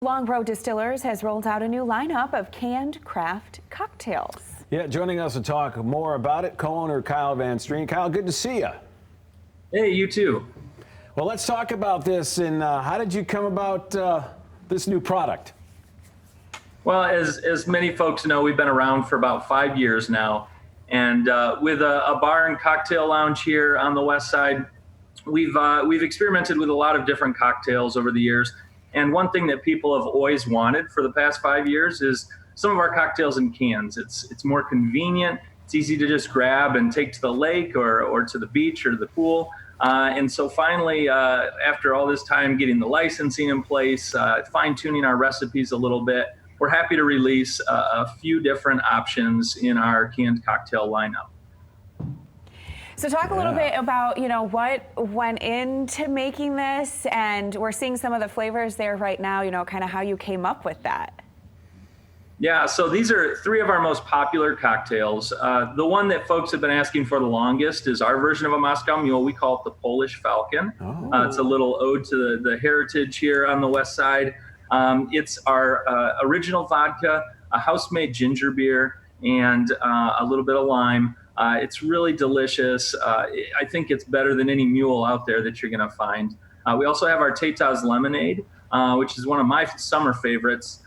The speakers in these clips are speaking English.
Longroad Distillers has rolled out a new lineup of canned craft cocktails. Yeah, joining us to talk more about it, co-owner Kyle Van Strien. Kyle, good to see you. Hey, you too. Well, let's talk about this. And how did you come about this new product? Well, as many folks know, we've been around for about 5 years now. And with a bar and cocktail lounge here on the west side, we've experimented with a lot of different cocktails over the years. And one thing that people have always wanted for the past 5 years is some of our cocktails in cans. It's more convenient. It's easy to just grab and take to the lake or to the beach or the pool. And so finally, after all this time getting the licensing in place, fine-tuning our recipes a little bit, we're happy to release a few different options in our canned cocktail lineup. So talk a little bit about, what went into making this, and we're seeing some of the flavors there right now, kind of how you came up with that. Yeah, so these are 3 of our most popular cocktails. The one that folks have been asking for the longest is our version of a Moscow Mule. We call it the Polish Falcon. It's a little ode to the heritage here on the west side. It's our original vodka, a house-made ginger beer, and a little bit of lime. It's really delicious. I think it's better than any mule out there that you're going to find. We also have our Taytaz Lemonade, which is one of my summer favorites.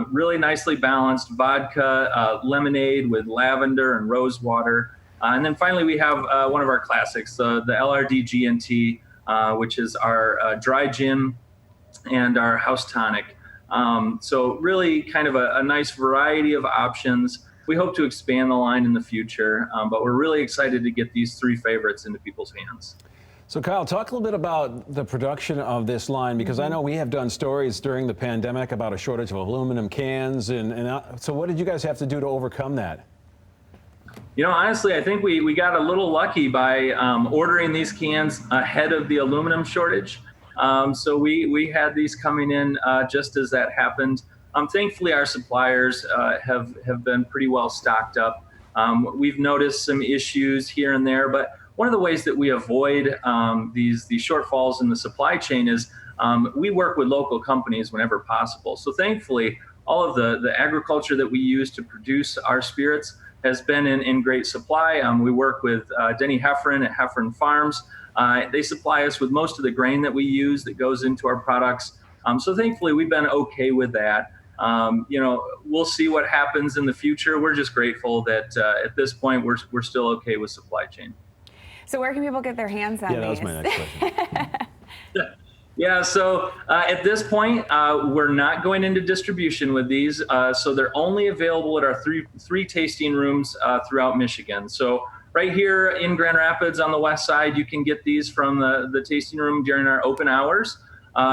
Really nicely balanced vodka, lemonade with lavender and rose water. And then finally, we have one of our classics, the LRD GNT, which is our dry gin and our house tonic. So really kind of a nice variety of options. We hope to expand the line in the future, but we're really excited to get these 3 favorites into people's hands. So Kyle, talk a little bit about the production of this line, because I know we have done stories during the pandemic about a shortage of aluminum cans. So what did you guys have to do to overcome that? Honestly, I think we got a little lucky by ordering these cans ahead of the aluminum shortage. So we had these coming in just as that happened. Thankfully, our suppliers have been pretty well stocked up. We've noticed some issues here and there, but one of the ways that we avoid these shortfalls in the supply chain is we work with local companies whenever possible. So thankfully, all of the agriculture that we use to produce our spirits has been in great supply. We work with Denny Heffron at Heffron Farms. They supply us with most of the grain that we use that goes into our products. So thankfully, we've been okay with that. We'll see what happens in the future. We're just grateful that at this point, we're still okay with supply chain. So where can people get their hands on these? That was my next question. Yeah, so at this point, we're not going into distribution with these. So they're only available at our three tasting rooms throughout Michigan. So right here in Grand Rapids on the west side, you can get these from the tasting room during our open hours.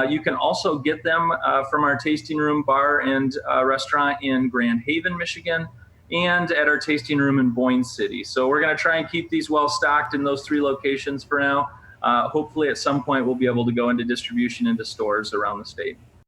You can also get them from our tasting room bar and restaurant in Grand Haven, Michigan, and at our tasting room in Boyne City. So we're going to try and keep these well stocked in those 3 locations for now. Hopefully at some point we'll be able to go into distribution into stores around the state.